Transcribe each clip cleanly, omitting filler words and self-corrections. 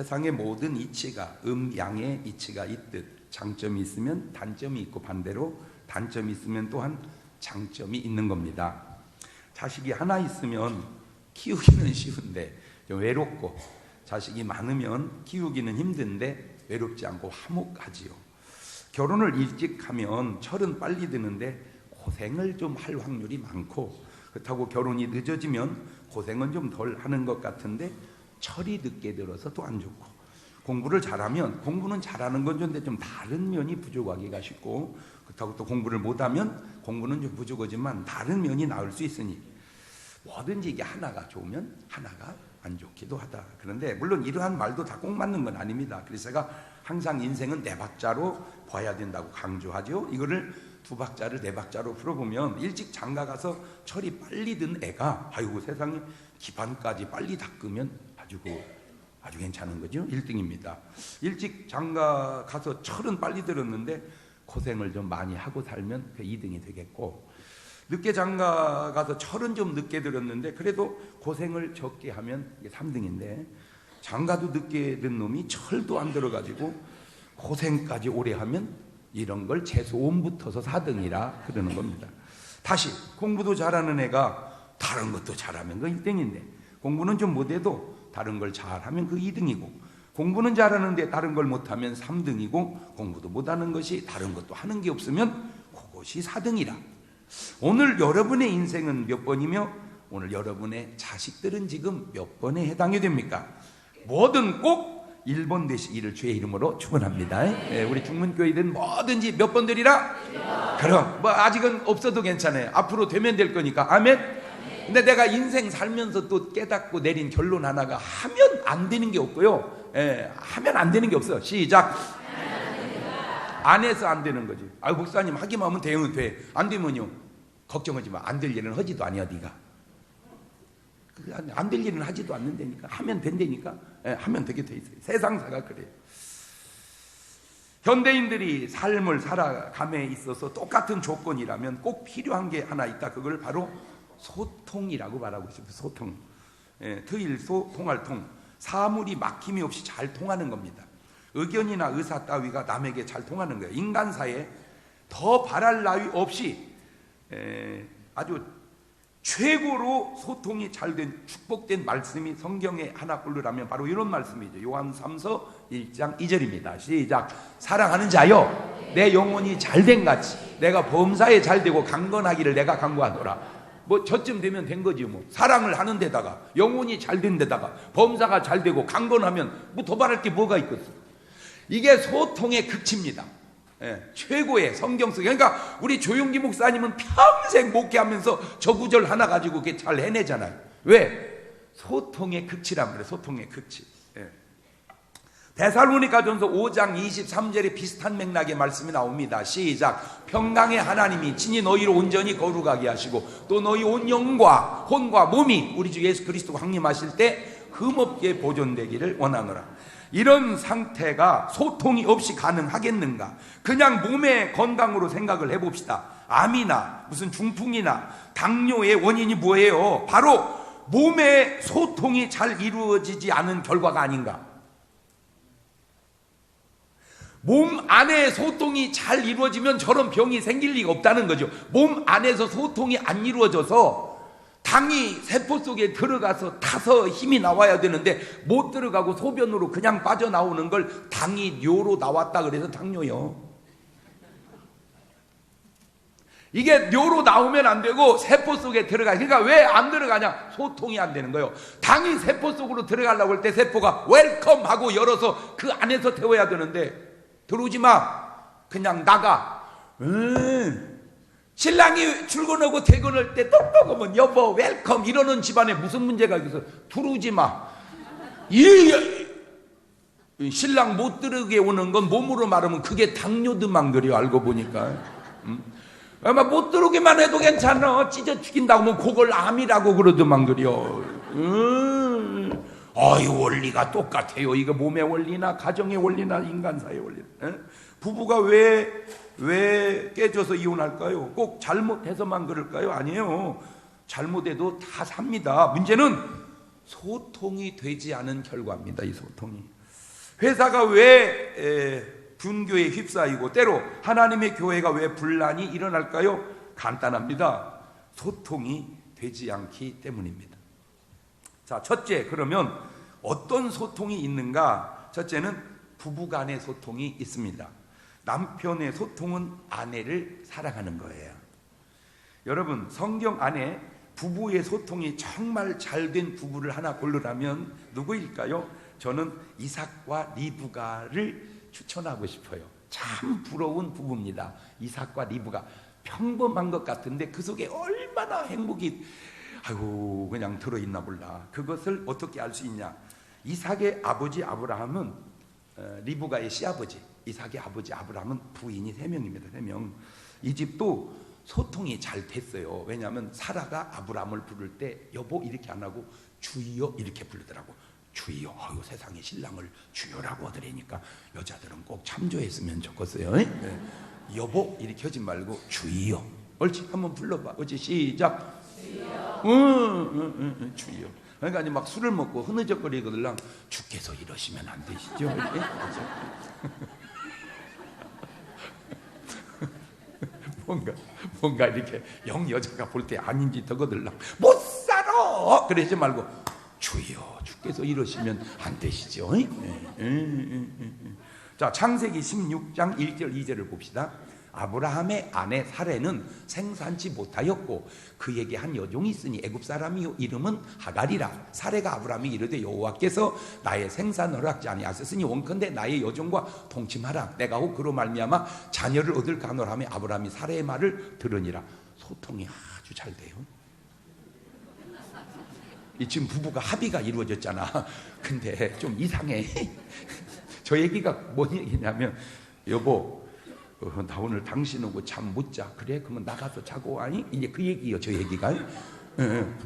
세상의 모든 이치가 양의 이치가 있듯 장점이 있으면 단점이 있고 반대로 단점이 있으면 또한 장점이 있는 겁니다. 자식이 하나 있으면 키우기는 쉬운데 외롭고, 자식이 많으면 키우기는 힘든데 외롭지 않고 화목하지요. 결혼을 일찍 하면 철은 빨리 드는데 고생을 좀 할 확률이 많고, 그렇다고 결혼이 늦어지면 고생은 좀 덜 하는 것 같은데 철이 늦게 들어서 또 안 좋고, 공부를 잘하면 공부는 잘하는 건 좋은데 좀 다른 면이 부족하기가 쉽고, 그렇다고 또 공부를 못하면 공부는 좀 부족하지만 다른 면이 나올 수 있으니 뭐든지 이게 하나가 좋으면 하나가 안 좋기도 하다. 그런데 물론 이러한 말도 다 꼭 맞는 건 아닙니다. 그래서 제가 항상 인생은 네 박자로 봐야 된다고 강조하죠. 이거를 두 박자를 네 박자로 풀어보면, 일찍 장가 가서 철이 빨리 든 애가 아이고 세상에 기반까지 빨리 닦으면 아주 괜찮은 거죠. 1등입니다. 일찍 장가 가서 철은 빨리 들었는데 고생을 좀 많이 하고 살면 그 2등이 되겠고, 늦게 장가 가서 철은 좀 늦게 들었는데 그래도 고생을 적게 하면 이게 3등인데, 장가도 늦게 든 놈이 철도 안 들어가지고 고생까지 오래 하면 이런 걸 최소원 붙어서 4등이라 그러는 겁니다. 다시 공부도 잘하는 애가 다른 것도 잘하면 그 1등인데, 공부는 좀 못해도 다른 걸 잘하면 그 2등이고, 공부는 잘하는데 다른 걸 못하면 3등이고, 공부도 못하는 것이 다른 것도 하는 게 없으면 그것이 4등이라. 오늘 여러분의 인생은 몇 번이며 오늘 여러분의 자식들은 지금 몇 번에 해당이 됩니까? 뭐든 꼭 1번 되시기를 주의 이름으로 축원합니다. 우리 중문교회든 뭐든지 몇 번 되리라? 그럼 뭐 아직은 없어도 괜찮아요. 앞으로 되면 될 거니까. 아멘. 근데 내가 인생 살면서 또 깨닫고 내린 결론 하나가, 하면 안 되는 게 없고요. 하면 안 되는 게 없어. 시작. 안 해서 안 되는 거지. 아, 목사님 하기만 하면 대응은 돼. 안 되면요, 걱정하지 마. 안 될 일은 하지도 아니야 네가. 안 될 일은 하지도 않는다니까. 하면 된다니까. 하면 되게 돼 있어요. 세상사가 그래요. 현대인들이 삶을 살아감에 있어서 똑같은 조건이라면 꼭 필요한 게 하나 있다. 그걸 바로 소통이라고 말하고 있어요. 소통. 트일소 통할 통. 사물이 막힘이 없이 잘 통하는 겁니다. 의견이나 의사 따위가 남에게 잘 통하는 거예요. 인간사에 더 바랄 나위 없이 아주 최고로 소통이 잘된 축복된 말씀이 성경에 하나 꼴르라면 바로 이런 말씀이죠. 요한 3서 1장 2절입니다. 시작. 사랑하는 자여, 내 영혼이 잘된 같이 내가 범사에 잘되고 강건하기를 내가 간구하노라. 뭐 저쯤 되면 된 거지 뭐. 사랑을 하는 데다가 영혼이 잘된 데다가 범사가 잘되고 강건하면 뭐 더 바랄 게 뭐가 있겠어. 이게 소통의 극치입니다. 최고의 성경 속. 그러니까 우리 조용기 목사님은 평생 목회하면서 저 구절 하나 가지고 이렇게 잘 해내잖아요. 왜? 소통의 극치란 말이에요. 소통의 극치. 데살로니가전서 5장 23절에 비슷한 맥락의 말씀이 나옵니다. 시작. 평강의 하나님이 친히 너희를 온전히 거룩하게 하시고 또 너희 온 영과 혼과 몸이 우리 주 예수 그리스도 강림하실 때 흠없게 보존되기를 원하노라. 이런 상태가 소통이 없이 가능하겠는가? 그냥 몸의 건강으로 생각을 해봅시다. 암이나 무슨 중풍이나 당뇨의 원인이 뭐예요? 바로 몸의 소통이 잘 이루어지지 않은 결과가 아닌가? 몸 안에 소통이 잘 이루어지면 저런 병이 생길 리가 없다는 거죠. 몸 안에서 소통이 안 이루어져서 당이 세포 속에 들어가서 타서 힘이 나와야 되는데 못 들어가고 소변으로 그냥 빠져나오는 걸 당이 뇨로 나왔다 그래서 당뇨요. 이게 뇨로 나오면 안 되고 세포 속에 들어가. 그러니까 왜 안 들어가냐? 소통이 안 되는 거예요. 당이 세포 속으로 들어가려고 할 때 세포가 웰컴 하고 열어서 그 안에서 태워야 되는데 들어오지 마. 그냥 나가. 신랑이 출근하고 퇴근할 때 똑똑하면 여보 웰컴 이러는 집안에 무슨 문제가 있어서 들어오지 마. 신랑 못 들어오게 오는 건 몸으로 말하면 그게 당뇨드만 그래요. 알고 보니까. 아마 못 들어오기만 해도 괜찮아. 찢어 죽인다고 하면 그걸 암이라고 그러더만 그래요. 이 원리가 똑같아요. 이거 몸의 원리나 가정의 원리나 인간사의 원리. 부부가 왜 깨져서 이혼할까요? 꼭 잘못해서만 그럴까요? 아니에요. 잘못해도 다 삽니다. 문제는 소통이 되지 않은 결과입니다. 이 소통이. 회사가 왜 분교에 휩싸이고 때로 하나님의 교회가 왜 분란이 일어날까요? 간단합니다. 소통이 되지 않기 때문입니다. 자, 첫째, 그러면 어떤 소통이 있는가? 첫째는 부부간의 소통이 있습니다. 남편의 소통은 아내를 사랑하는 거예요. 여러분, 성경 안에 부부의 소통이 정말 잘된 부부를 하나 고르라면 누구일까요? 저는 이삭과 리브가를 추천하고 싶어요. 참 부러운 부부입니다. 이삭과 리브가 평범한 것 같은데 그 속에 얼마나 행복이 그냥 들어있나 몰라. 그것을 어떻게 알 수 있냐? 이삭의 아버지 아브라함은 리브가의 시아버지, 이삭의 아버지 아브라함은 부인이 3명입니다. 3명. 이 집도 소통이 잘 됐어요. 왜냐하면 사라가 아브라함을 부를 때 여보 이렇게 안 하고 주여 이렇게 부르더라고. 주여. 세상에 신랑을 주여라고 하더라니까 여자들은 꼭 참조했으면 좋겠어요. 네. 여보 이렇게 하지 말고 주여. 옳지? 한번 불러봐. 어찌 시작. 주여. 주여. 그러니까 막 술을 먹고 흐느적거리거들랑 주께서 이러시면 안 되시죠? 네? 뭔가 이렇게 여자가 볼 때 아닌지 더거들랑 못 살아 그러지 말고 주여 주께서 이러시면 안 되시죠. 자, 창세기 16장 1절 2절을 봅시다. 아브라함의 아내 사레는 생산치 못하였고 그에게 한 여종이 있으니 애굽 사람이요 이름은 하갈이라. 사레가 아브라함이 이르되 여호와께서 나의 생산 허락지 아니하셨으니 원컨대 나의 여종과 동침하라. 내가 혹 그로 말미암아 자녀를 얻을까 하노라며 아브라함이 사레의 말을 들으니라. 소통이 아주 잘 돼요. 이 지금 부부가 합의가 이루어졌잖아. 근데 좀 이상해. 저 얘기가 뭔 얘기냐면 여보 나 오늘 당신하고 잠 못 자. 그래? 그러면 나가서 자고 아니? 이제 그 얘기예요. 저 얘기가.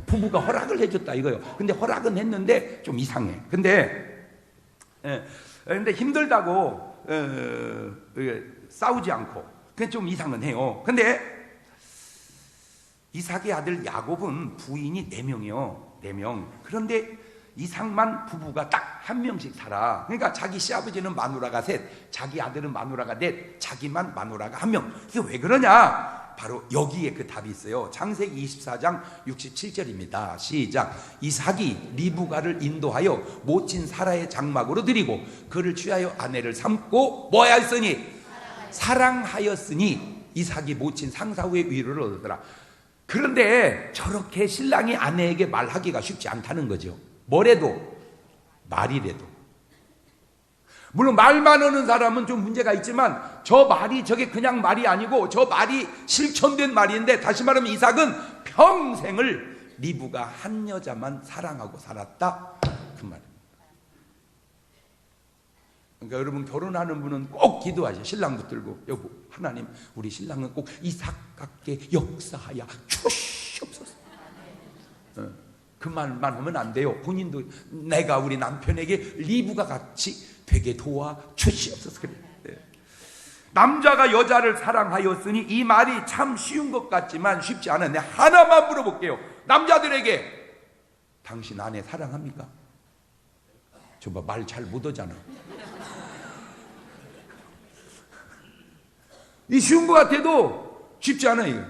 부부가 허락을 해줬다 이거요. 근데 허락은 했는데 좀 이상해. 근데 힘들다고 싸우지 않고 그게 좀 이상은 해요. 근데 이삭의 아들 야곱은 부인이 4명이요. 4명. 그런데 이삭만 부부가 딱 1명씩 살아. 그러니까 자기 시아버지는 마누라가 3, 자기 아들은 마누라가 4, 자기만 마누라가 1명. 이게 왜 그러냐? 바로 여기에 그 답이 있어요. 창세기 24장 67절입니다. 시작. 이삭이 리브가를 인도하여 모친 사라의 장막으로 들이고 그를 취하여 아내를 삼고 뭐 하였으니? 사랑하였으니 이삭이 모친 상사후의 위로를 얻었더라. 그런데 저렇게 신랑이 아내에게 말하기가 쉽지 않다는 거죠. 뭐래도 말이래도. 물론 말만 하는 사람은 좀 문제가 있지만 저 말이 저게 그냥 말이 아니고 저 말이 실천된 말인데, 다시 말하면 이삭은 평생을 리브가 한 여자만 사랑하고 살았다 그 말입니다. 그러니까 여러분 결혼하는 분은 꼭 기도하세요. 신랑 붙들고 여보 하나님 우리 신랑은 꼭 이삭 같게 역사하여 주시옵소서. 그 말만 하면 안 돼요. 본인도 내가 우리 남편에게 리브가 같이 되게 도와 주시옵소서. 그래. 남자가 여자를 사랑하였으니 이 말이 참 쉬운 것 같지만 쉽지 않아요. 내가 하나만 물어볼게요. 남자들에게 당신 아내 사랑합니까? 저 봐 말 잘 못하잖아. 이 쉬운 것 같아도 쉽지 않아요.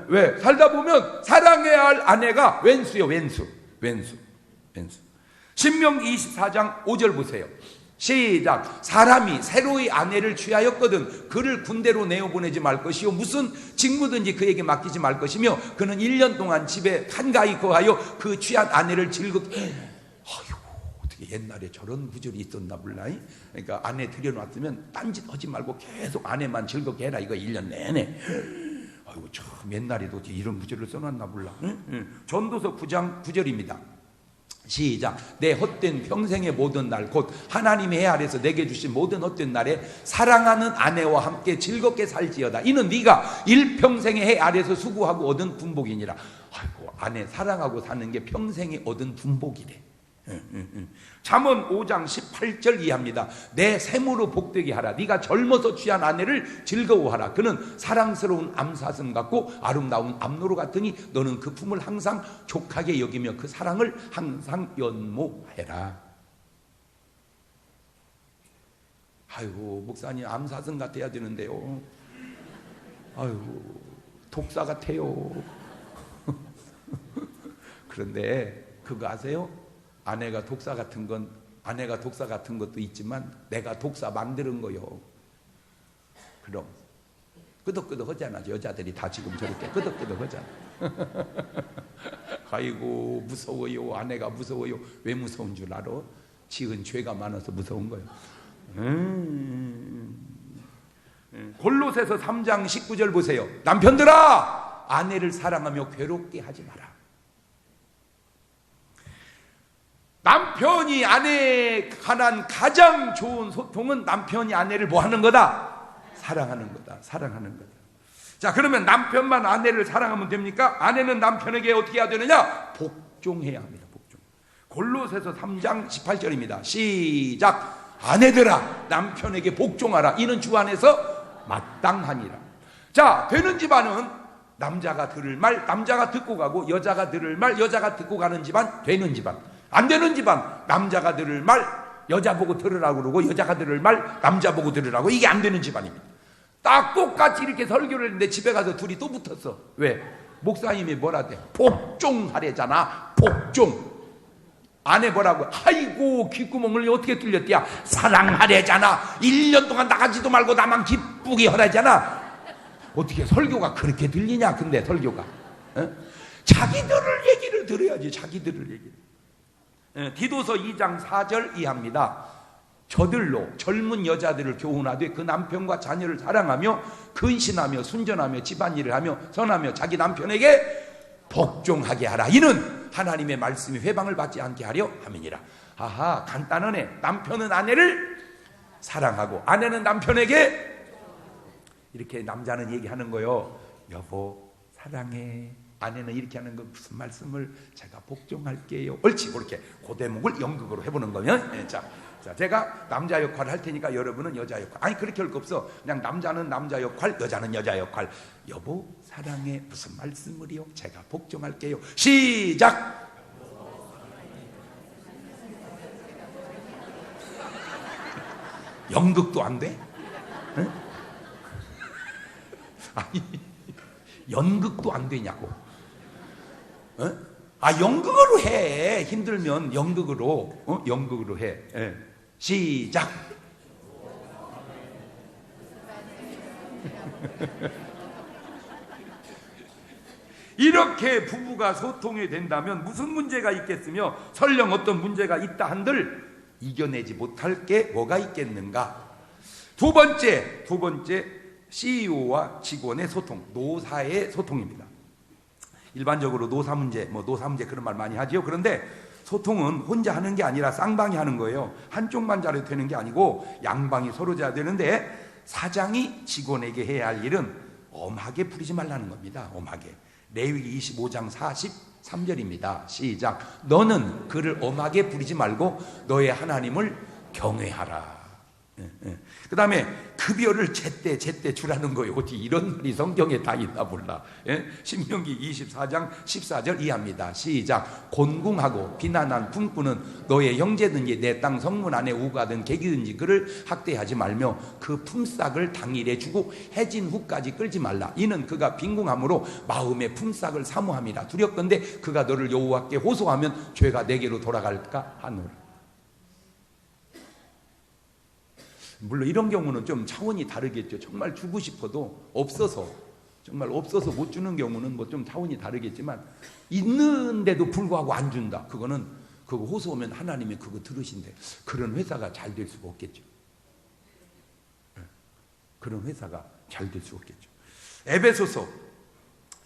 왜? 살다 보면 사랑해야 할 아내가 왼수요. 왼수. 신명기 24장 5절 보세요. 시작. 사람이 새로이 아내를 취하였거든 그를 군대로 내어보내지 말 것이요 무슨 직무든지 그에게 맡기지 말 것이며 그는 1년 동안 집에 한가히 거하여 그 취한 아내를 즐겁게. 아이고 어떻게 옛날에 저런 구절이 있었나 몰라. 그러니까 아내 들여놨으면 딴짓 하지 말고 계속 아내만 즐겁게 해라 이거 1년 내내. 아이고 참 옛날에도 이런 구절을 써놨나 몰라. 전도서 9장 9절입니다. 시작. 내 헛된 평생의 모든 날 곧 하나님의 해 아래서 내게 주신 모든 헛된 날에 사랑하는 아내와 함께 즐겁게 살지어다. 이는 네가 일평생의 해 아래서 수고하고 얻은 분복이니라. 아이고 아내 사랑하고 사는 게 평생에 얻은 분복이래. 잠언 5장 18절 이하입니다. 내 샘으로 복되게 하라. 네가 젊어서 취한 아내를 즐거워하라. 그는 사랑스러운 암사슴 같고 아름다운 암노루 같으니 너는 그 품을 항상 족하게 여기며 그 사랑을 항상 연모해라. 아이고 목사님 암사슴 같아야 되는데요. 아이고 독사 같아요. 그런데 그거 아세요? 아내가 독사 같은 것도 있지만 내가 독사 만드는 거요. 그럼 끄덕끄덕 하잖아. 여자들이 다 지금 저렇게 끄덕끄덕 하잖아. 아이고 무서워요. 아내가 무서워요. 왜 무서운 줄 알아? 지은 죄가 많아서 무서운 거예요. 골로새서 3장 19절 보세요. 남편들아 아내를 사랑하며 괴롭게 하지 마라. 남편이 아내에 관한 가장 좋은 소통은 남편이 아내를 뭐 하는 거다? 사랑하는 거다. 사랑하는 거다. 자, 그러면 남편만 아내를 사랑하면 됩니까? 아내는 남편에게 어떻게 해야 되느냐? 복종해야 합니다. 복종. 골로새서 3장 18절입니다. 시작. 아내들아 남편에게 복종하라. 이는 주 안에서 마땅하니라. 자, 되는 집안은 남자가 들을 말 남자가 듣고 가고, 여자가 들을 말 여자가 듣고 가는 집안 되는 집안. 안 되는 집안 남자가 들을 말 여자 보고 들으라고 그러고, 여자가 들을 말 남자 보고 들으라고. 이게 안 되는 집안입니다. 딱 똑같이 이렇게 설교를 했는데 집에 가서 둘이 또 붙었어. 왜? 목사님이 뭐라 돼? 복종하래잖아. 복종. 아내 뭐라고? 아이고 귓구멍을 어떻게 뚫렸대야? 사랑하래잖아. 1년 동안 나가지도 말고 나만 기쁘게 하라잖아. 어떻게 설교가 그렇게 들리냐? 근데 설교가 자기들을 얘기를 들어야지. 자기들을 얘기를. 디도서 2장 4절 이하입니다. 저들로 젊은 여자들을 교훈하되 그 남편과 자녀를 사랑하며 근신하며 순전하며 집안일을 하며 선하며 자기 남편에게 복종하게 하라. 이는 하나님의 말씀이 회방을 받지 않게 하려 함이니라. 아하, 간단하네. 남편은 아내를 사랑하고 아내는 남편에게, 이렇게 남자는 얘기하는 거요. 여보 사랑해. 아내는 이렇게 하는 거 무슨 말씀을? 제가 복종할게요. 옳지. 그렇게 그 대목을 연극으로 해보는 거면. 자, 제가 남자 역할을 할 테니까 여러분은 여자 역할. 아니 그렇게 할 거 없어. 그냥 남자는 남자 역할, 여자는 여자 역할. 여보 사랑해. 무슨 말씀을요? 제가 복종할게요. 시작. 연극도 안 돼? 응? 아니 연극도 안 되냐고. 아 연극으로 해. 힘들면 연극으로. 연극으로 해. 시작. 이렇게 부부가 소통이 된다면 무슨 문제가 있겠으며, 설령 어떤 문제가 있다 한들 이겨내지 못할 게 뭐가 있겠는가. 두 번째 CEO와 직원의 소통, 노사의 소통입니다. 일반적으로 노사 문제 그런 말 많이 하지요. 그런데 소통은 혼자 하는 게 아니라 쌍방이 하는 거예요. 한쪽만 잘해도 되는 게 아니고 양방이 서로 잘해야 되는데, 사장이 직원에게 해야 할 일은 엄하게 부리지 말라는 겁니다. 엄하게. 레위기 25장 43절입니다. 시작. 너는 그를 엄하게 부리지 말고 너의 하나님을 경외하라. 그 다음에 급여를 제때 주라는 거예요. 어디 이런 말이 성경에 다 있나 몰라. 신명기 24장 14절 이하입니다. 시작. 곤궁하고 비난한 품꾼은 너의 형제든지 내 땅 성문 안에 우가든 객이든지 그를 학대하지 말며 그 품삯을 당일에 주고 해진 후까지 끌지 말라. 이는 그가 빈궁함으로 마음의 품삯을 사모함이라. 두렵건대 그가 너를 여호와께 호소하면 죄가 내게로 돌아갈까 하노라. 물론 이런 경우는 좀 차원이 다르겠죠. 정말 주고 싶어도 없어서 못 주는 경우는 뭐 좀 차원이 다르겠지만, 있는데도 불구하고 안 준다. 그거 호소하면 하나님이 그거 들으신대. 그런 회사가 잘 될 수가 없겠죠. 그런 회사가 잘 될 수가 없겠죠. 에베소서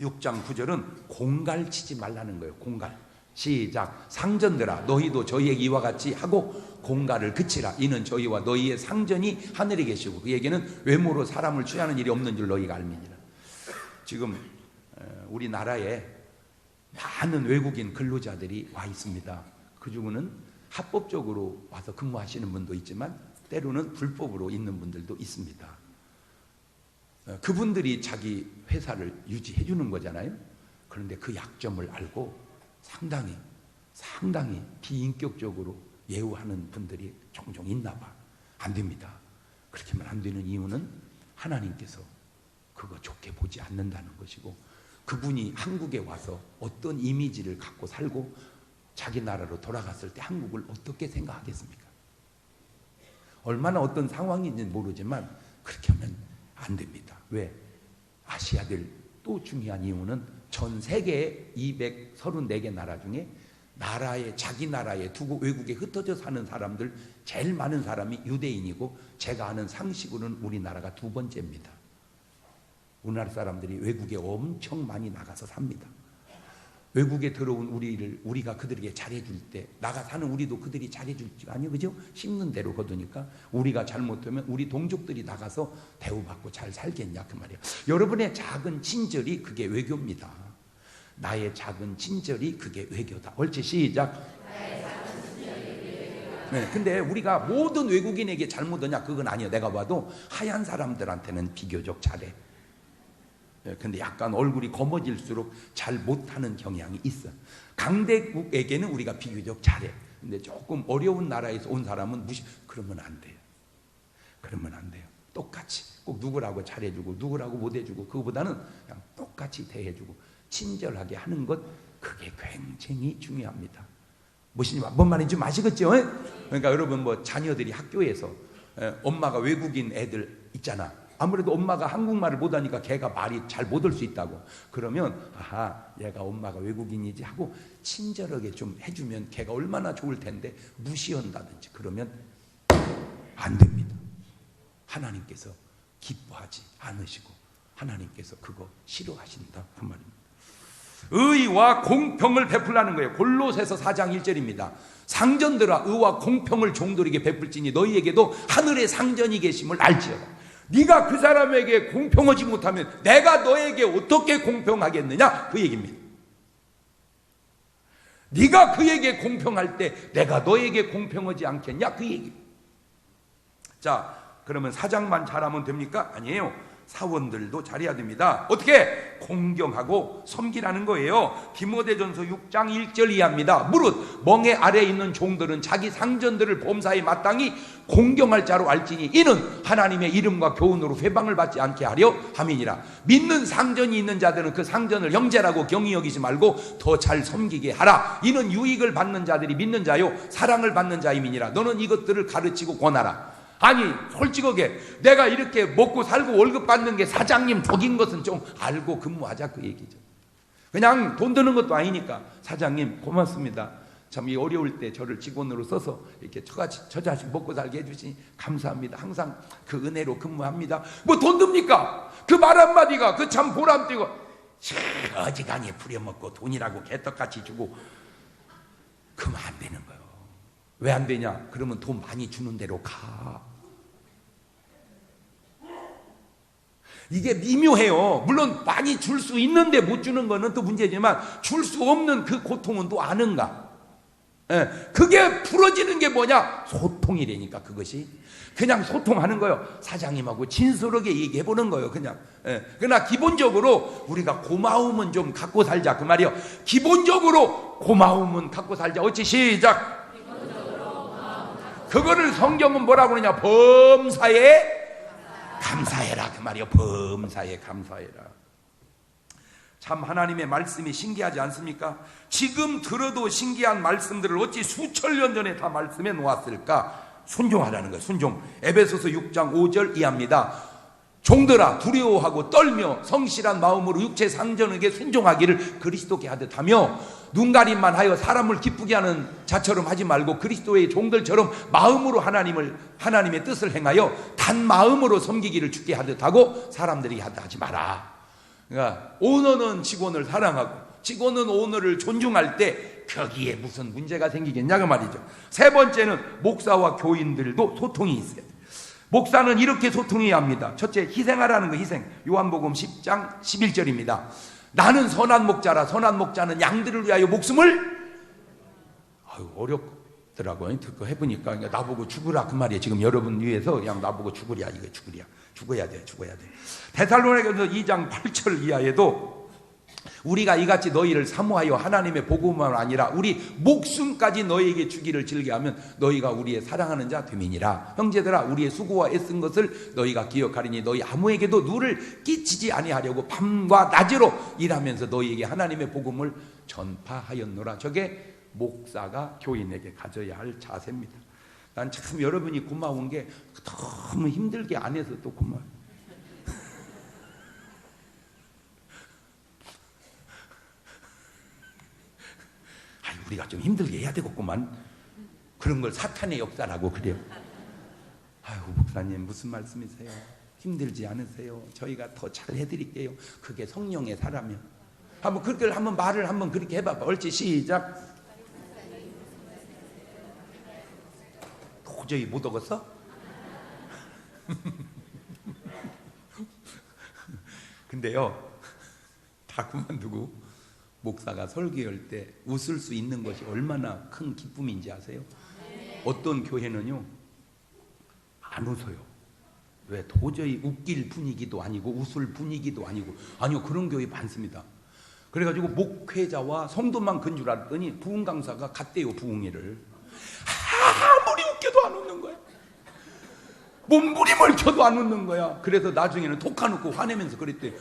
6장 9절은 공갈치지 말라는 거예요. 공갈. 시작. 상전들아 너희도 저희에게 이와 같이 하고 공갈을 그치라. 이는 저희와 너희의 상전이 하늘에 계시고 그에게는 외모로 사람을 취하는 일이 없는 줄 너희가 알미니라. 지금 우리나라에 많은 외국인 근로자들이 와 있습니다. 그 중에는 합법적으로 와서 근무하시는 분도 있지만 때로는 불법으로 있는 분들도 있습니다. 그분들이 자기 회사를 유지해 주는 거잖아요. 그런데 그 약점을 알고 상당히 비인격적으로 예우하는 분들이 종종 있나 봐. 안 됩니다. 그렇게 하면 안 되는 이유는 하나님께서 그거 좋게 보지 않는다는 것이고, 그분이 한국에 와서 어떤 이미지를 갖고 살고 자기 나라로 돌아갔을 때 한국을 어떻게 생각하겠습니까? 얼마나 어떤 상황인지는 모르지만 그렇게 하면 안 됩니다. 왜? 아시아들 또 중요한 이유는 전 세계 234개 나라 중에 자기 나라에 두고 외국에 흩어져 사는 사람들 제일 많은 사람이 유대인이고, 제가 아는 상식으로는 우리나라가 두 번째입니다. 우리나라 사람들이 외국에 엄청 많이 나가서 삽니다. 외국에 들어온 우리가 그들에게 잘해줄 때 나가 사는 우리도 그들이 잘해줄 줄 아니요, 그죠? 심는 대로 거두니까 우리가 잘못하면 우리 동족들이 나가서 대우받고 잘 살겠냐 그 말이에요. 여러분의 작은 친절이 그게 외교입니다. 나의 작은 친절이 그게 외교다. 옳지, 시작. 네, 근데 우리가 모든 외국인에게 잘못하냐 그건 아니에요. 내가 봐도 하얀 사람들한테는 비교적 잘해. 근데 약간 얼굴이 검어질수록 잘 못하는 경향이 있어. 강대국에게는 우리가 비교적 잘해. 근데 조금 어려운 나라에서 온 사람은 그러면 안 돼요. 그러면 안 돼요. 똑같이 꼭 누구라고 잘해주고 누구라고 못해주고, 그거보다는 그냥 똑같이 대해주고 친절하게 하는 것, 그게 굉장히 중요합니다. 뭔 말인지 좀 아시겠죠? 그러니까 여러분, 뭐 자녀들이 학교에서 엄마가 외국인 애들 있잖아. 아무래도 엄마가 한국말을 못하니까 걔가 말이 잘 못 올 수 있다고. 그러면 아하, 얘가 엄마가 외국인이지 하고 친절하게 좀 해주면 걔가 얼마나 좋을 텐데, 무시한다든지 그러면 안 됩니다. 하나님께서 기뻐하지 않으시고 하나님께서 그거 싫어하신다 그 말입니다. 의와 공평을 베풀라는 거예요. 골로새서 4장 1절입니다. 상전들아, 의와 공평을 종들에게 베풀지니 너희에게도 하늘의 상전이 계심을 알지어다. 네가 그 사람에게 공평하지 못하면 내가 너에게 어떻게 공평하겠느냐 그 얘기입니다. 네가 그에게 공평할 때 내가 너에게 공평하지 않겠냐 그 얘기입니다. 자, 그러면 사장만 잘하면 됩니까? 아니에요. 사원들도 잘해야 됩니다. 어떻게? 공경하고 섬기라는 거예요. 디모데전서 6장 1절 이하입니다. 무릇 멍에 아래에 있는 종들은 자기 상전들을 범사에 마땅히 공경할 자로 알지니 이는 하나님의 이름과 교훈으로 회방을 받지 않게 하려 함이니라. 믿는 상전이 있는 자들은 그 상전을 형제라고 경히 여기지 말고 더 잘 섬기게 하라. 이는 유익을 받는 자들이 믿는 자요 사랑을 받는 자임이니라. 너는 이것들을 가르치고 권하라. 아니, 솔직하게 내가 이렇게 먹고 살고 월급 받는 게 사장님 덕인 것은 좀 알고 근무하자 그 얘기죠. 그냥 돈 드는 것도 아니니까 사장님 고맙습니다. 참 이 어려울 때 저를 직원으로 써서 이렇게 저자식 먹고 살게 해주시니 감사합니다. 항상 그 은혜로 근무합니다. 뭐 돈 듭니까? 그 말 한마디가 그 참 보람되고, 어지간히 부려먹고 돈이라고 개떡같이 주고 그러면 안 되는 거예요. 왜 안 되냐? 그러면 돈 많이 주는 대로 가. 이게 미묘해요. 물론 많이 줄 수 있는데 못 주는 거는 또 문제지만 줄 수 없는 그 고통은 또 아는가? 그게 풀어지는 게 뭐냐? 소통이라니까. 그것이 그냥 소통하는 거예요. 사장님하고 진솔하게 얘기해 보는 거예요. 그냥. 그러나 기본적으로 우리가 고마움은 좀 갖고 살자 그 말이에요. 기본적으로 고마움은 갖고 살자. 어찌 시작. 그거를 성경은 뭐라고 그러냐? 범사에 감사해라 그 말이요. 범사에 감사해라. 참 하나님의 말씀이 신기하지 않습니까? 지금 들어도 신기한 말씀들을 어찌 수천 년 전에 다 말씀해 놓았을까? 순종하라는 거예요. 순종. 에베소서 6장 5절 이하입니다. 종들아 두려워하고 떨며 성실한 마음으로 육체 상전에게 순종하기를 그리스도께 하듯 하며, 눈가림만 하여 사람을 기쁘게 하는 자처럼 하지 말고 그리스도의 종들처럼 마음으로 하나님의 뜻을 행하여 단 마음으로 섬기기를 주께 하듯 하고 사람들이 하듯 하지 마라. 그러니까 오너는 직원을 사랑하고 직원은 오너를 존중할 때 거기에 무슨 문제가 생기겠냐 그 말이죠. 세 번째는 목사와 교인들도 소통이 있어요. 목사는 이렇게 소통해야 합니다. 첫째, 희생하라는 거. 희생. 요한복음 10장 11절입니다. 나는 선한 목자라. 선한 목자는 양들을 위하여 목숨을, 어렵더라고요. 그거 해보니까 나보고 죽으라 그 말이에요. 지금 여러분 위해서 그냥 나보고 죽으랴. 이거 죽으랴. 죽어야 돼. 데살로니가서 2장 8절 이하에도 우리가 이같이 너희를 사모하여 하나님의 복음만 아니라 우리 목숨까지 너희에게 주기를 즐겨하면 너희가 우리의 사랑하는 자 됨이니라. 형제들아, 우리의 수고와 애쓴 것을 너희가 기억하리니 너희 아무에게도 누를 끼치지 아니하려고 밤과 낮으로 일하면서 너희에게 하나님의 복음을 전파하였노라. 저게 목사가 교인에게 가져야 할 자세입니다. 난 참 여러분이 고마운 게 너무 힘들게 안 해서 또 고마워요. 우리가 좀 힘들게 해야 되겠구만. 그런 걸 사탄의 역사라고 그래요. 아유, 목사님 무슨 말씀이세요? 힘들지 않으세요? 저희가 더 잘 해드릴게요. 그게 성령의 사람이야. 한번 그걸 한번 말을 한번 그렇게 해봐봐. 옳지, 시작. 도저히 못 얻었어? 근데요, 다 그만두고 목사가 설교할 때 웃을 수 있는 것이 얼마나 큰 기쁨인지 아세요? 어떤 교회는요 안 웃어요. 왜? 도저히 웃길 분위기도 아니고 웃을 분위기도 아니고. 아니요, 그런 교회 많습니다. 그래가지고 목회자와 성도만 건 줄 알았더니 부흥 강사가 갔대요, 부흥회를. 아무리 웃겨도 안 웃는 거야. 몸부림을 켜도 안 웃는 거야. 그래서 나중에는 독하놓고 화내면서 그랬대.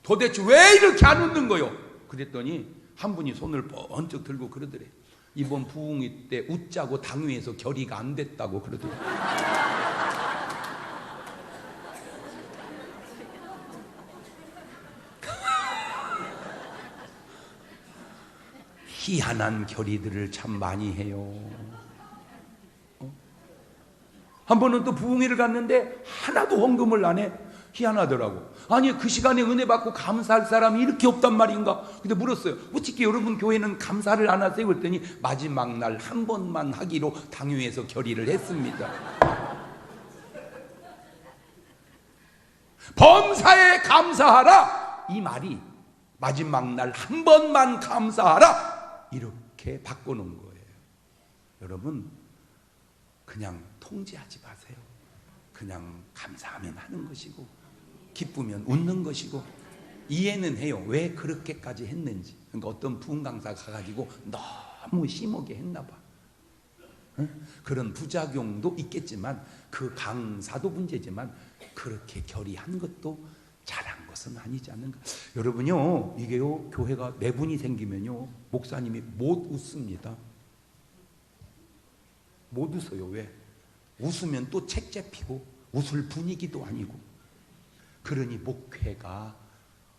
도대체 왜 이렇게 안 웃는 거요? 그랬더니 한 분이 손을 번쩍 들고 그러더래. 이번 부흥회 때 웃자고 당회에서 결의가 안 됐다고 그러더래. 희한한 결의들을 참 많이 해요. 한 번은 또 부흥회를 갔는데 하나도 헌금을 안 해. 희한하더라고. 아니, 그 시간에 은혜 받고 감사할 사람이 이렇게 없단 말인가? 근데 물었어요. 어떻게 여러분 교회는 감사를 안 하세요? 그랬더니 마지막 날 한 번만 하기로 당회에서 결의를 했습니다. 범사에 감사하라, 이 말이 마지막 날 한 번만 감사하라, 이렇게 바꿔놓은 거예요. 여러분, 그냥 통제하지 마세요. 그냥 감사하면 하는 것이고 기쁘면 웃는 것이고. 이해는 해요, 왜 그렇게까지 했는지. 그러니까 어떤 부흥 강사 가가지고 너무 심하게 했나 봐. 그런 부작용도 있겠지만 그 강사도 문제지만 그렇게 결의한 것도 잘한 것은 아니지 않는가. 여러분요, 이게요, 교회가 네 분이 생기면요 목사님이 못 웃습니다. 못 웃어요. 왜? 웃으면 또 책 잡히고 웃을 분위기도 아니고. 그러니 목회가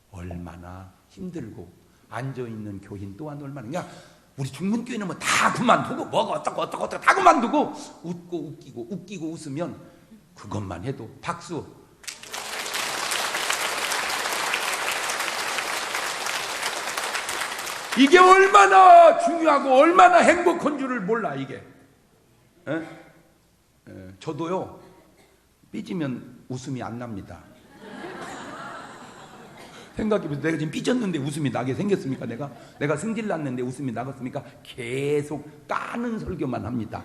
얼마나 힘들고 앉아있는 교인 또한 얼마나. 그냥 우리 중문교회는 뭐 다 그만두고 뭐가 어떡고 다 그만두고 웃고 웃기고 웃으면 그것만 해도 박수. 이게 얼마나 중요하고 얼마나 행복한 줄을 몰라. 이게 저도요 삐지면 웃음이 안 납니다. 생각해보세요. 내가 지금 삐졌는데 웃음이 나게 생겼습니까? 내가 승질 났는데 웃음이 나갔습니까? 계속 까는 설교만 합니다.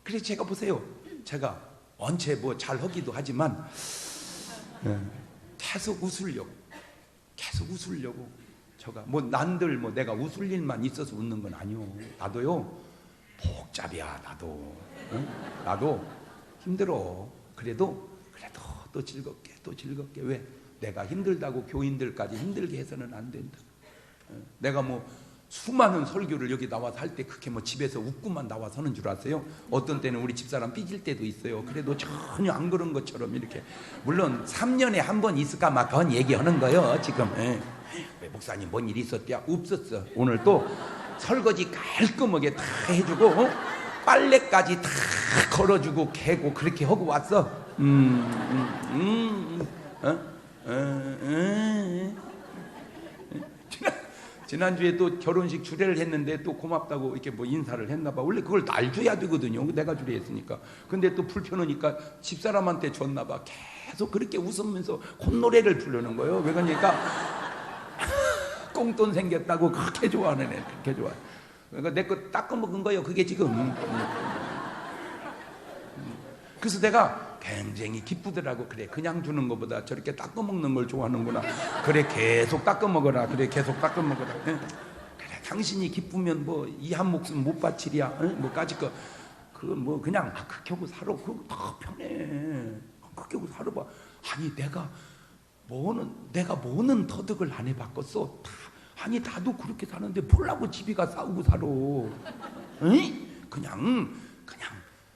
그래서 제가 보세요, 제가 원체 뭐 잘하기도 하지만 계속 웃으려고 제가 뭐 난들 뭐 내가 웃을 일만 있어서 웃는 건 아니요. 나도요 복잡이야. 나도 힘들어. 그래도 또 즐겁게 왜? 내가 힘들다고 교인들까지 힘들게 해서는 안 된다. 내가 뭐 수많은 설교를 여기 나와서 할 때 그렇게 뭐 집에서 웃고만 나와서 하는 줄 아세요? 어떤 때는 우리 집사람 삐질 때도 있어요. 그래도 전혀 안 그런 것처럼 이렇게. 물론 3년에 한 번 있을까 막 그런 얘기하는 거예요 지금. 왜 목사님 뭔 일이 있었대요? 없었어. 오늘 또 설거지 깔끔하게 다 해주고 빨래까지 다 걸어주고 개고 그렇게 하고 왔어. 지난주에 또 결혼식 주례를 했는데 또 고맙다고 이렇게 뭐 인사를 했나 봐. 원래 그걸 날 줘야 되거든요. 내가 주례했으니까. 근데 또 불편하니까 집사람한테 줬나 봐. 계속 그렇게 웃으면서 콧노래를 부르는 거예요. 왜 그러니까 꽁돈 생겼다고 그렇게 좋아하는 애. 그렇게 좋아. 그러니까 내 거 닦아먹은 거예요. 그게 지금. 그래서 내가 굉장히 기쁘더라고. 그래, 그냥 주는 것보다 저렇게 닦아 먹는 걸 좋아하는구나. 그래, 계속 닦아 먹어라. 그래, 계속 닦아 먹어라. 그래, 당신이 기쁘면 뭐 이 한 목숨 못 바치랴. 뭐까짓 거 그건 뭐 그냥 그렇게 하고 살아. 그거 더 편해. 그렇게 하고 살아봐. 아니 내가 뭐는 터득을 안 해봤겠어. 아니 나도 그렇게 사는데 뭘라고 집이가 싸우고 살아. 그냥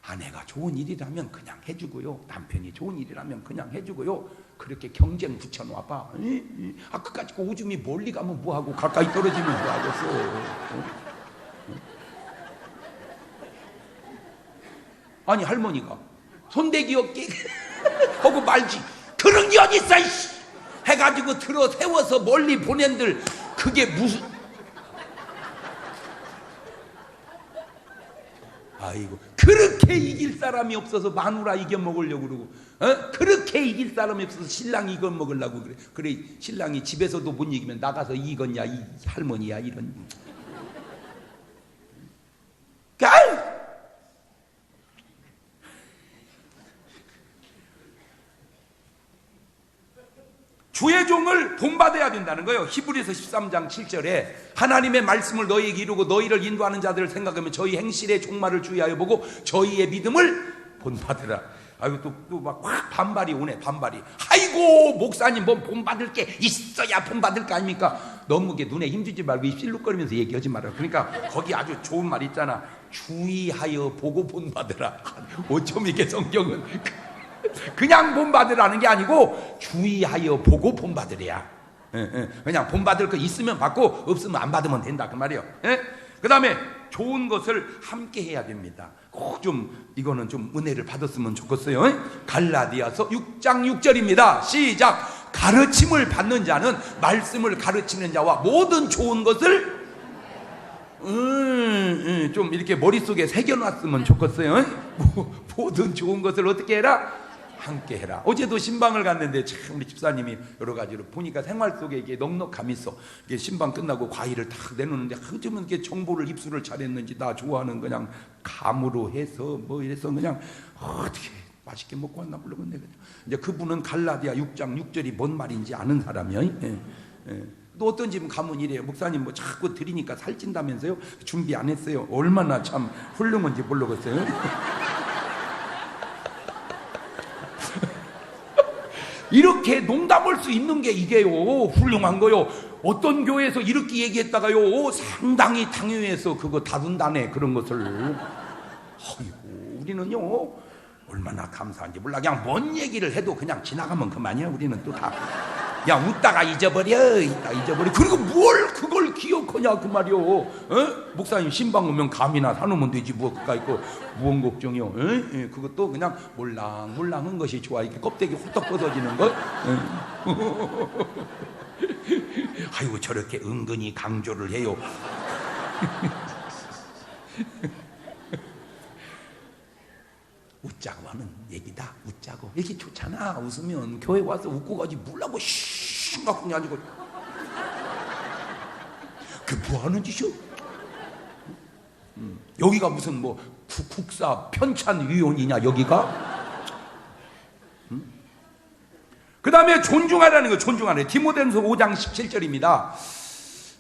아내가 좋은 일이라면 그냥 해주고요, 남편이 좋은 일이라면 그냥 해주고요. 그렇게 경쟁 붙여놔봐. 그까짓 거 오줌이 멀리 가면 뭐하고 가까이 떨어지면 뭐하겠어. 아니 할머니가 손대기 없게 하고 말지. 그런 게 어딨어 이씨 해가지고 들어 세워서 멀리 보낸들 그게 무슨. 아이고, 그렇게 이길 사람이 없어서 마누라 이겨 먹으려고 그러고, 그렇게 이길 사람이 없어서 신랑 이겨 먹으려고 그래. 그래, 신랑이 집에서도 못 이기면 나가서 이겼냐, 이 할머니야, 이런. 주의 종을 본받아야 된다는 거예요. 히브리서 13장 7절에 하나님의 말씀을 너희에게 이루고 너희를 인도하는 자들을 생각하면 저희 행실의 종말을 주의하여 보고 저희의 믿음을 본받으라. 아이고, 또 막 확 반발이 오네. 반발이. 아이고 목사님 뭐 본받을 게 있어야 본받을 거 아닙니까? 너무 눈에 힘주지 말고 입 실룩거리면서 얘기하지 마라. 그러니까 거기 아주 좋은 말 있잖아. 주의하여 보고 본받으라. 어쩜 이게 성경은 그냥 본받으라는 게 아니고 주의하여 보고 본받으래야. 그냥 본받을 거 있으면 받고 없으면 안 받으면 된다 그 말이에요. 그 다음에 좋은 것을 함께 해야 됩니다. 꼭 좀 이거는 좀 은혜를 받았으면 좋겠어요. 갈라디아서 6장 6절입니다. 시작. 가르침을 받는 자는 말씀을 가르치는 자와 모든 좋은 것을 좀 이렇게 머릿속에 새겨놨으면 좋겠어요. 모든 좋은 것을 어떻게 해라? 함께 해라. 어제도 신방을 갔는데 참 우리 집사님이 여러 가지로 보니까 생활 속에 이게 넉넉함이 있어. 이게 신방 끝나고 과일을 딱 내놓는데 어쩌면 이렇게 정보를 입수를 잘했는지 나 좋아하는 그냥 감으로 해서 뭐 이래서 그냥 어떻게 맛있게 먹고 왔나 모르겠네. 그냥. 이제 그분은 갈라디아 6장 6절이 뭔 말인지 아는 사람이요. 또 어떤 집은 가면 이래요. 목사님 뭐 자꾸 드리니까 살찐다면서요? 준비 안 했어요. 얼마나 참 훌륭한지 모르겠어요. 이렇게 농담할 수 있는 게 이게요 훌륭한 거요. 어떤 교회에서 이렇게 얘기했다가요 상당히 당회에서 그거 다룬다네 그런 것을. 어이구, 우리는요 얼마나 감사한지 몰라. 그냥 뭔 얘기를 해도 그냥 지나가면 그만이야. 우리는 또 다 그냥 웃다가 잊어버려. 이따 잊어버려. 그리고 뭘 그걸 기억하냐 그 말이요. 목사님 신방 오면 감이나 사놓으면 되지 뭐 그까 있고 무언 걱정이요. 그것도 그냥 몰랑몰랑한 것이 좋아. 이렇게 껍데기 홀떡 벗어지는 것. 아이고 저렇게 은근히 강조를 해요. 웃자고 하는 얘기다. 웃자고. 이렇게 좋잖아. 웃으면 교회 와서 웃고 가지 몰라고 심각하게 앉고. 그게 뭐 하는 짓이요? 여기가 무슨 뭐 국사 편찬위원이냐 여기가? 그 다음에 존중하라는 거. 존중하래. 디모데전서 5장 17절입니다.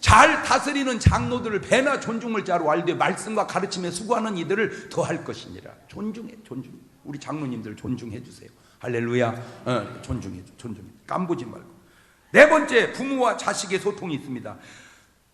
잘 다스리는 장로들을 배나 존중을 자로 알되 말씀과 가르침에 수고하는 이들을 더할 것이니라. 존중해. 우리 장로님들 존중해 주세요. 할렐루야. 존중해. 깜보지 말고. 네 번째, 부모와 자식의 소통이 있습니다.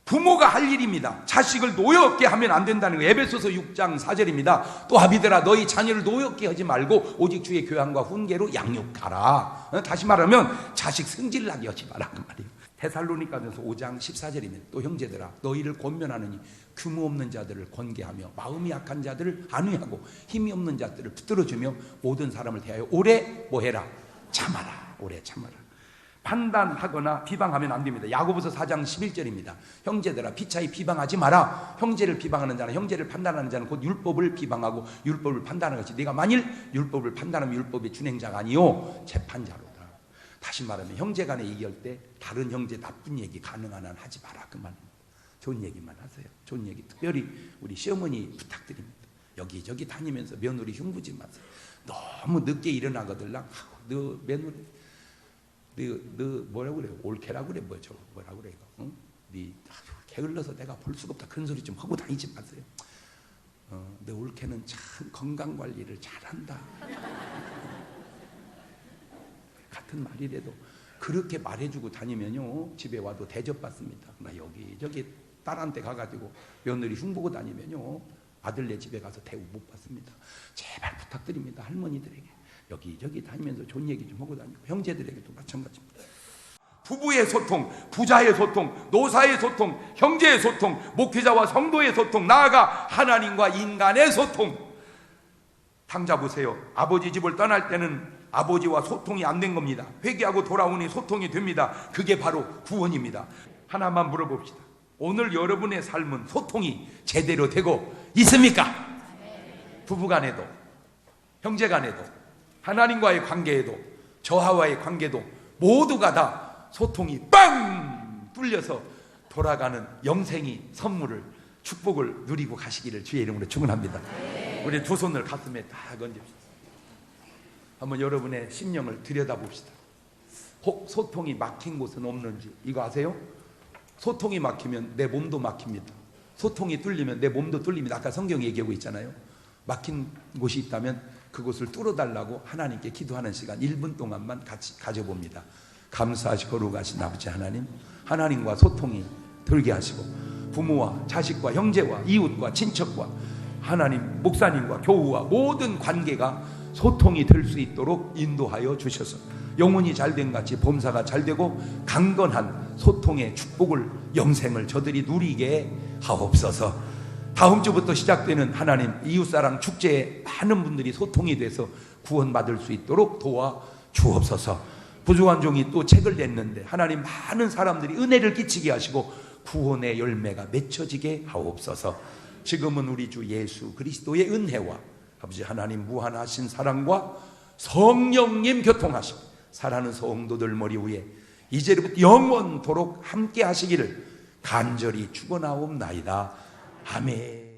부모가 할 일입니다. 자식을 노엽게 하면 안 된다는 거예요. 에베소서 6장 4절입니다. 또 아비들아 너희 자녀를 노엽게 하지 말고 오직 주의 교양과 훈계로 양육하라. 다시 말하면 자식 승질나게 하지 마라 그 말이에요. 데살로니가전서 5장 14절이면 또 형제들아 너희를 권면하느니 규모 없는 자들을 권계하며 마음이 약한 자들을 안위하고 힘이 없는 자들을 붙들어주며 모든 사람을 대하여 오래 뭐해라? 참아라. 오래 참아라. 판단하거나 비방하면 안 됩니다. 야고보서 4장 11절입니다. 형제들아 피차히 비방하지 마라. 형제를 비방하는 자는 형제를 판단하는 자는 곧 율법을 비방하고 율법을 판단하는 것이 네가 만일 율법을 판단하면 율법의 준행자가 아니요 재판자로다. 다시 말하면 형제 간에 얘기할 때 다른 형제 나쁜 얘기 가능한 한 하지 마라 그 말입니다. 좋은 얘기만 하세요. 좋은 얘기. 특별히 우리 시어머니 부탁드립니다. 여기저기 다니면서 며느리 흉보지 마세요. 너무 늦게 일어나거들랑 너 며느리 너 뭐라고 그래? 올케라고 그래? 뭐라고 그래? 응? 네 게을러서 내가 볼 수가 없다. 그런 소리 좀 하고 다니지 마세요. 너 올케는 참 건강관리를 잘한다. 같은 말이라도 그렇게 말해주고 다니면요 집에 와도 대접받습니다. 나 여기저기 딸한테 가가지고 며느리 흉보고 다니면요 아들네 집에 가서 대우 못 받습니다. 제발 부탁드립니다. 할머니들에게 여기저기 다니면서 좋은 얘기 좀 하고 다니고 형제들에게도 마찬가지입니다. 부부의 소통, 부자의 소통, 노사의 소통, 형제의 소통, 목회자와 성도의 소통, 나아가 하나님과 인간의 소통. 당자 보세요. 아버지 집을 떠날 때는 아버지와 소통이 안 된 겁니다. 회개하고 돌아오니 소통이 됩니다. 그게 바로 구원입니다. 하나만 물어봅시다. 오늘 여러분의 삶은 소통이 제대로 되고 있습니까? 부부간에도, 형제간에도, 하나님과의 관계에도, 저하와의 관계도 모두가 다 소통이 빵 뚫려서 돌아가는 영생이 선물을 축복을 누리고 가시기를 주의 이름으로 축원합니다. 우리 두 손을 가슴에 딱 얹읍시다. 한번 여러분의 심령을 들여다봅시다. 혹 소통이 막힌 곳은 없는지. 이거 아세요? 소통이 막히면 내 몸도 막힙니다. 소통이 뚫리면 내 몸도 뚫립니다. 아까 성경이 얘기하고 있잖아요. 막힌 곳이 있다면 그곳을 뚫어달라고 하나님께 기도하는 시간 1분 동안만 같이 가져봅니다. 감사하시고 거룩하신 아버지 하나님, 하나님과 소통이 들게 하시고 부모와 자식과 형제와 이웃과 친척과 하나님 목사님과 교우와 모든 관계가 소통이 될 수 있도록 인도하여 주셔서 영혼이 잘된 같이 범사가 잘되고 강건한 소통의 축복을 영생을 저들이 누리게 하옵소서. 다음 주부터 시작되는 하나님 이웃사랑 축제에 많은 분들이 소통이 돼서 구원받을 수 있도록 도와 주옵소서. 부족한 종이 또 책을 냈는데 하나님 많은 사람들이 은혜를 끼치게 하시고 구원의 열매가 맺혀지게 하옵소서. 지금은 우리 주 예수 그리스도의 은혜와 아버지 하나님 무한하신 사랑과 성령님 교통하심 사랑하는 성도들 머리 위에 이제부터 영원토록 함께 하시기를 간절히 축원하옵나이다. 아멘.